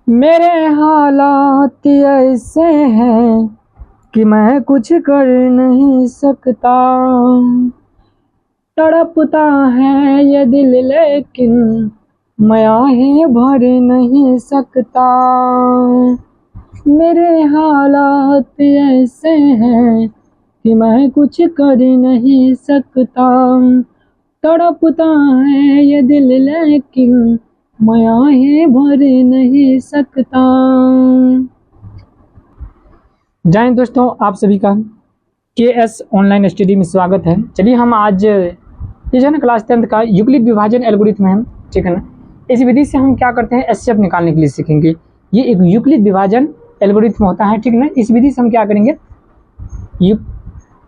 मेरे हालात ऐसे हैं कि मैं कुछ कर नहीं सकता। तड़पता है ये दिल लेकिन मैं आहें भर नहीं सकता। मेरे हालात ऐसे हैं कि मैं कुछ कर नहीं सकता। तड़पता है ये दिल लेकिन मैं आहें भर नहीं सकता। जय हिंद दोस्तों, आप सभी का KS ऑनलाइन स्टडी में स्वागत है। चलिए हम आज ये जो है ना क्लास 10th का यूक्लिड विभाजन एल्गोरिथम है, ठीक है ना। इस विधि से हम क्या करते हैं, एचसीएफ निकालने के लिए सीखेंगे। ये एक यूक्लिड विभाजन एल्गोरिथम होता है, ठीक है ना। इस विधि से हम क्या करेंगे,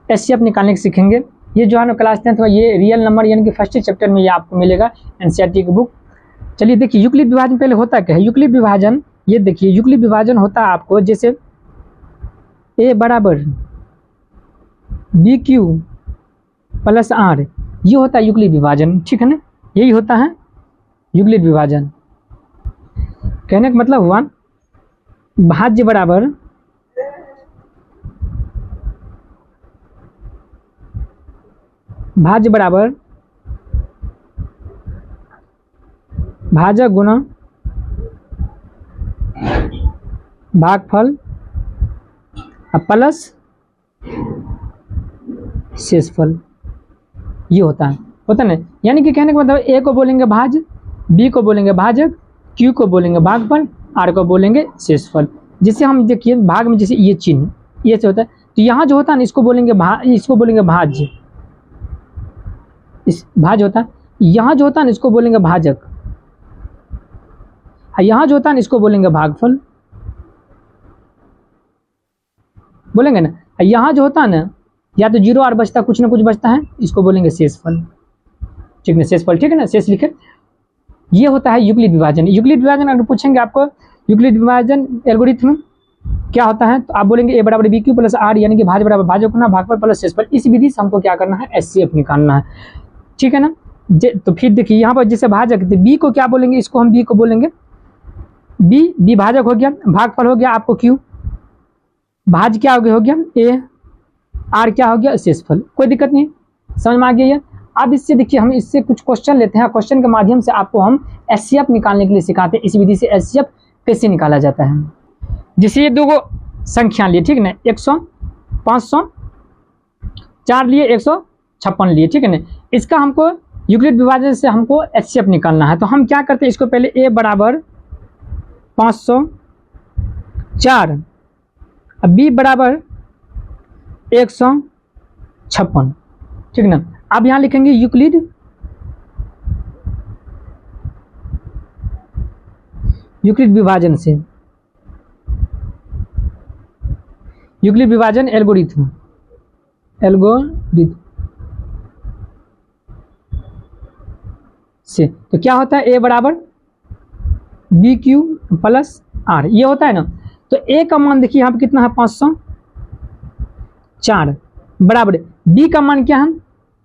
एचसीएफ निकालने के सीखेंगे। ये जो है ना क्लास 10th में ये रियल नंबर यानी कि फर्स्ट चैप्टर में ये आपको मिलेगा, एनसीईआरटी की बुक। चलिए देखिए यूक्लिड विभाजन पहले होता क्या है। यूक्लिड विभाजन, ये देखिए यूक्लिड विभाजन होता है आपको जैसे ए बराबर बी क्यू प्लस आर, ये होता है यूक्लिड विभाजन, ठीक है ना। यही होता है यूक्लिड विभाजन। कहने का मतलब हुआ भाज्य बराबर भाजक गुना भागफल प्लस शेषफल, ये होता है ना। यानी कि कहने का मतलब ए को बोलेंगे भाज्य, बी को बोलेंगे भाजक, क्यू को बोलेंगे भागफल, आर को बोलेंगे शेषफल। जिससे हम देखिए भाग में जैसे ये चिन्ह ये से होता है, तो यहाँ जो होता है ना इसको बोलेंगे भाज्य, इस भाज्य होता है। यहाँ जो होता है ना इसको बोलेंगे भाजक, यहाँ जो होता है ना इसको बोलेंगे भागफल, बोलेंगे ना। यहाँ जो होता है ना या तो जीरो आर बचता कुछ ना कुछ बचता है, इसको बोलेंगे शेषफल, ठीक है, शेषफल, ठीक है ना, शेष लिखे। ये होता है यूक्लिड विभाजन। यूक्लिड विभाजन अगर पूछेंगे आपको यूक्लिड विभाजन एल्गोरिथम क्या होता है, तो आप बोलेंगे ए बराबर बी क्यू प्लस आर, यानी कि भाज्य बराबर भाजक गुना भागफल प्लस शेषफल। इस विधि से हमको क्या करना है, एचसीएफ निकालना है, ठीक है ना। तो फिर देखिए यहाँ पर जैसे भाजक बी को क्या बोलेंगे, इसको हम बी को बोलेंगे बी भाजक हो गया, भागफल हो गया आपको क्यू, भाज्य क्या हो गया ए, आर क्या हो गया शेषफल। कोई दिक्कत नहीं, समझ में आ गया ये। अब इससे देखिए हम इससे कुछ क्वेश्चन लेते हैं, क्वेश्चन के माध्यम से आपको हम एचसीएफ निकालने के लिए सिखाते हैं। इस विधि से एचसीएफ कैसे निकाला जाता है। जैसे ये दो संख्या लिए, ठीक है ना, 100 504 लिए, 156 लिए, ठीक है ना। इसका हमको यूक्लिड विभाजन से हमको एचसीएफ निकालना है। तो हम क्या करते हैं, इसको पहले ए बराबर 504 बी बराबर 156, ठीक ना। अब यहां लिखेंगे यूक्लिड विभाजन से, यूक्लिड विभाजन एल्गोरिथम से। तो क्या होता है, ए बराबर बी क्यू प्लस आर, ये होता है ना। तो ए का मान देखिए यहाँ पे कितना है 504 बराबर बी का मान क्या है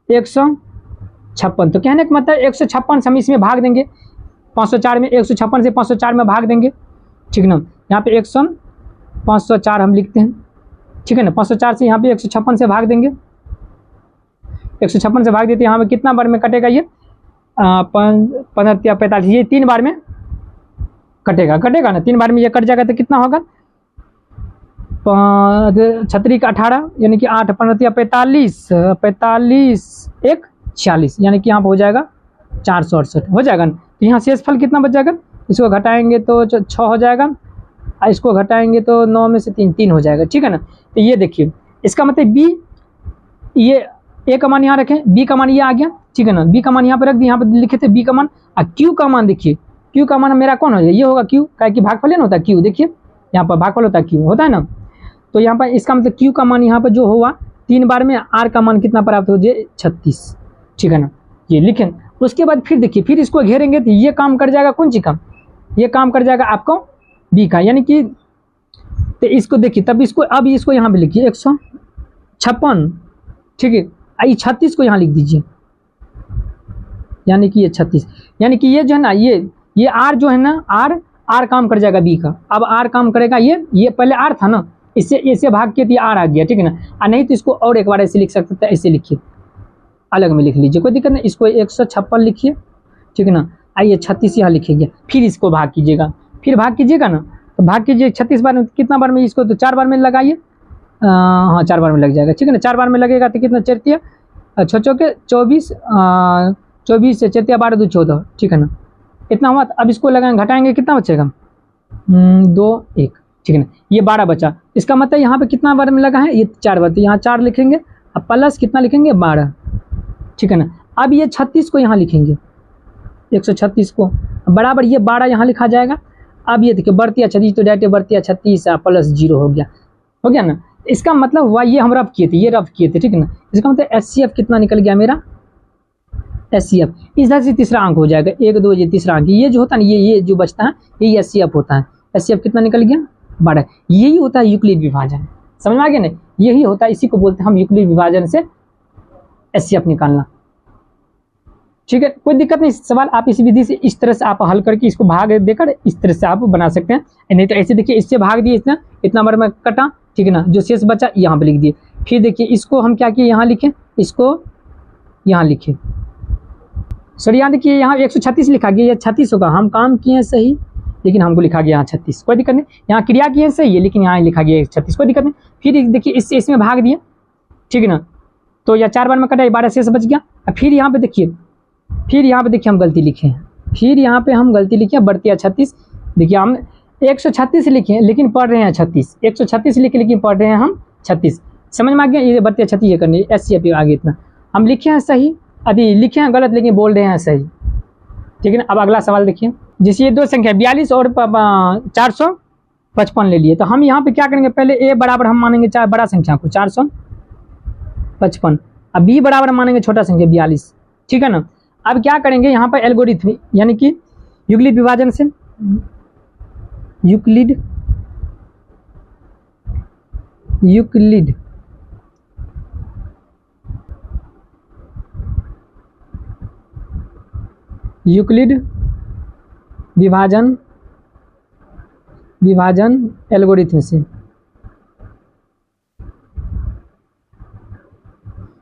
156। तो कहने का मतलब 156 से हम इसमें भाग देंगे, 504 में 156 से 504 में भाग देंगे, ठीक ना। यहाँ पे 504 हम लिखते हैं, ठीक है ना। 504 से यहाँ पे 156 से भाग देंगे, 156 से भाग देते हैं। यहाँ पे कितना बार में कटेगा ये 15 45, ये 3 बार में कटेगा ना, 3 बार में ये कट जाएगा। तो कितना होगा 36 का 18 यानी कि 8 15 45 45 1 46, यानी कि यहाँ पर हो जाएगा 468 हो जाएगा ना। तो यहाँ शेषफल कितना बच जाएगा, इसको घटाएंगे तो 6 हो जाएगा, इसको घटाएंगे तो 9 में से 3 हो जाएगा, ठीक है ना। तो ये देखिए इसका मतलब बी, ये ए का मान यहाँ रखें, बी का मान ये आ गया, ठीक है ना। बी का मान यहाँ पर रख दिया, यहाँ पर लिखे थे बी का मान। और क्यू का मान देखिए, क्यू का मान मेरा कौन हो जाए, ये होगा क्यू, क्या कि भागफल ना होता है क्यू, देखिए यहाँ पर भागफल होता है क्यू होता है ना। तो यहाँ पर इसका मतलब क्यू का मान यहाँ पर जो हुआ 3 बार में, आर का मान कितना प्राप्त हो जाए 36, ठीक है ना, ये लिखें। उसके बाद फिर देखिए फिर इसको घेरेंगे तो ये काम कर जाएगा कौन सी का, ये काम कर जाएगा आपको बी का, यानी कि तो इसको देखिए तब इसको अब इसको यहाँ पे लिखिए 156, ठीक है। 36 को यहाँ लिख दीजिए, यानी कि ये 36, यानी कि ये जो है ना ये आर जो है ना आर आर काम कर जाएगा बी का। अब आर काम करेगा, ये पहले आर था ना, इससे भाग के आर आ गया, ठीक है ना। और नहीं तो इसको और एक बार ऐसे लिख सकते थे, ऐसे लिखिए, अलग में लिख लीजिए, कोई दिक्कत नहीं। इसको 156 लिखिए, ठीक है ना। आइए 36 यहाँ लिखेंगे, फिर इसको भाग कीजिएगा, फिर भाग कीजिएगा ना, तो भाग कीजिए 36 बार में, कितना बार में इसको, तो 4 बार में लगाइए, हाँ 4 बार में लग जाएगा, ठीक है ना। 4 बार में लगेगा तो कितना, चरतिया 6 के 24, 24 से चरतिया 12 2 14, ठीक है ना, इतना हुआ। अब इसको लगाएंगे, घटाएंगे, कितना बचेगा, 2 1, ठीक है ना। ये 12 बचा, इसका मतलब यहाँ पे कितना बार में लगा है, ये 4 बार, तो यहाँ 4 लिखेंगे, अब प्लस कितना लिखेंगे, 12, ठीक है ना। अब ये 36 को यहाँ लिखेंगे, 136 को बराबर ये 12 यहाँ लिखा जाएगा। अब ये देखिए बढ़तिया 36, तो डायरेक्ट बढ़तिया 36 प्लस 0 हो गया ना। इसका मतलब हुआ ये हम रफ किए थे, ये रफ किए थे, ठीक है ना। इसका मतलब HCF कितना निकल गया मेरा, HCF इधर से तीसरा अंक हो जाएगा, 1 2, ये तीसरा अंक, ये जो होता है ना, ये जो बचता है ये HCF होता है। HCF कितना निकल गया, 12। यही होता है यूक्लिड विभाजन, समझ में आ गया ना, यही होता है, इसी को बोलते हैं हम यूक्लिड विभाजन से HCF निकालना, ठीक है। कोई दिक्कत नहीं, सवाल आप इस विधि से इस तरह से आप हल करके इसको भाग देकर इस तरह से आप बना सकते हैं। नहीं तो ऐसे देखिए, इससे भाग दिए, इतना बार में कटा, ठीक है ना, जो शेष बचा यहाँ पे लिख दिए। फिर देखिए इसको हम क्या किए, यहाँ लिखे, इसको यहाँ लिखे, सॉरी यहाँ देखिए, यहाँ 136 लिखा गया, ये 36 होगा, हम काम किए हैं सही, लेकिन हमको लिखा गया यहाँ 36, कोई दिक्कत नहीं। यहाँ क्रिया किए हैं सही है, लेकिन यहाँ लिखा गया 36, कोई दिक्कत नहीं। फिर देखिए इसमें भाग दिए, ठीक है ना, तो यह 4 बार में कटा, 12 शेष बच गया। फिर यहाँ पे देखिए, हम गलती लिखे हैं, फिर यहाँ पे हम गलती लिखे, बढ़तिया 36, देखिए हम 136 लिखे हैं लेकिन पढ़ रहे हैं 36, 136 लिखे लेकिन पढ़ रहे हैं हम 36, समझ में आ गया। ये बढ़तिया 36 ये करनी, HCF आगे इतना हम लिखे हैं सही, अभी लिखे हैं गलत लेकिन बोल रहे हैं सही, ठीक है ना। अब अगला सवाल देखिए, जैसे ये दो संख्या 42 और 455 ले लिए, तो हम यहाँ पे क्या करेंगे, पहले ए बराबर हम मानेंगे बड़ा संख्या को 455, अब बी बराबर मानेंगे छोटा संख्या 42, ठीक है ना। अब क्या करेंगे, यहाँ पर एल्गोरिथम यानी कि यूक्लिड विभाजन से, यूक्लिड विभाजन एल्गोरिथम से,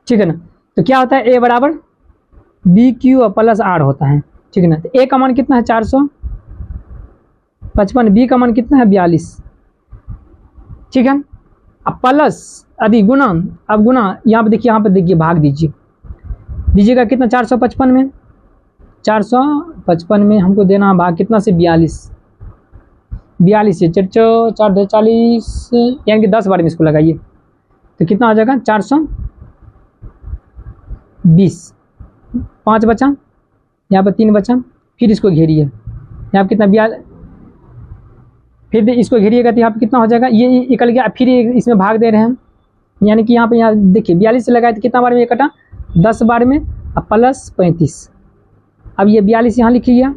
ठीक है ना। तो क्या होता है, ए बराबर BQ प्लस R होता है, ठीक है ना। तो ए का मान कितना है 455, बी का मान कितना है 42, ठीक है। अब प्लस अभी गुना, अब गुना यहाँ पे देखिए, भाग दीजिएगा कितना, 455 में, 455 में हमको देना भाग कितना से 42 से 4 40, यानी कि 10 बार में इसको लगाइए, तो कितना हो जाएगा 420, 5 बचा, यहाँ पर 3 बचा, फिर इसको घेरिए, यहाँ पर कितना 42, फिर इसको घेरिएगा तो यहाँ पे कितना हो जाएगा, ये निकल गया। फिर इसमें भाग दे रहे हैं, यानी कि यहाँ देखिए 42 से लगाए तो कितना बार में ये कटा, 10 बार में, अब प्लस 35, अब ये 42 यहाँ लिखिएगा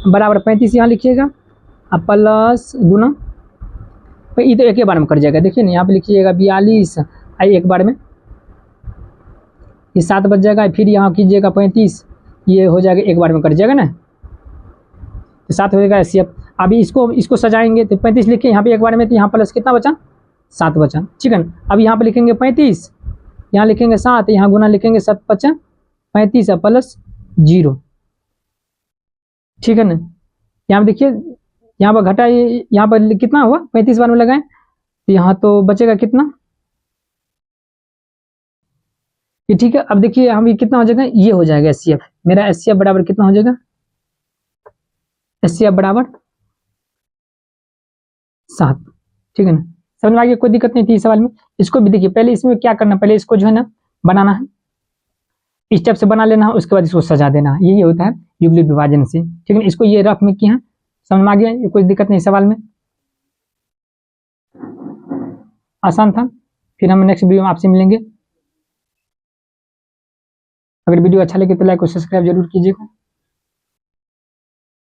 बराबर 35 यहाँ लिखिएगा, अब प्लस गुना, तो ये तो एक ही बार में कट जाएगा, देखिए ना यहाँ पे लिखिएगा 42 एक बार में, ये 7 बच जाएगा, फिर यहाँ कीजिएगा 35, ये हो जाएगा एक बार में कट जाएगा ना, तो 7 हो जाएगा HCF। अभी इसको सजाएंगे तो 35 लिखे यहाँ पे एक बार में, तो यहाँ प्लस कितना बचा, 7 बचा, ठीक है ना। अब यहाँ पे लिखेंगे 35, यहाँ लिखेंगे 7, यहाँ गुना लिखेंगे 7 बचा 35 प्लस 0, ठीक है ना। यहाँ पे देखिए, यहाँ पर घटा, यहाँ पर कितना हुआ 35 बार में लगाएं, तो यहाँ तो बचेगा कितना, ये ठीक है। अब देखिए हम ये कितना हो जाएगा, ये हो जाएगा HCF, मेरा HCF बराबर कितना हो जाएगा, HCF बराबर 7, ठीक है ना। समझ में आ गया, कोई दिक्कत नहीं थी इस सवाल में। इसको भी देखिए, पहले इसमें क्या करना, पहले इसको जो है ना बनाना है, स्टेप से बना लेना है, उसके बाद इसको सजा देना है, यही होता है यूक्लिड विभाजन से, ठीक है। इसको ये रफ में किया है, समझ में आ गया, ये कोई दिक्कत नहीं सवाल में, आसान था। फिर हम नेक्स्ट वीडियो में आपसे मिलेंगे। अगर वीडियो अच्छा लगे तो लाइक और सब्सक्राइब जरूर कीजिएगा।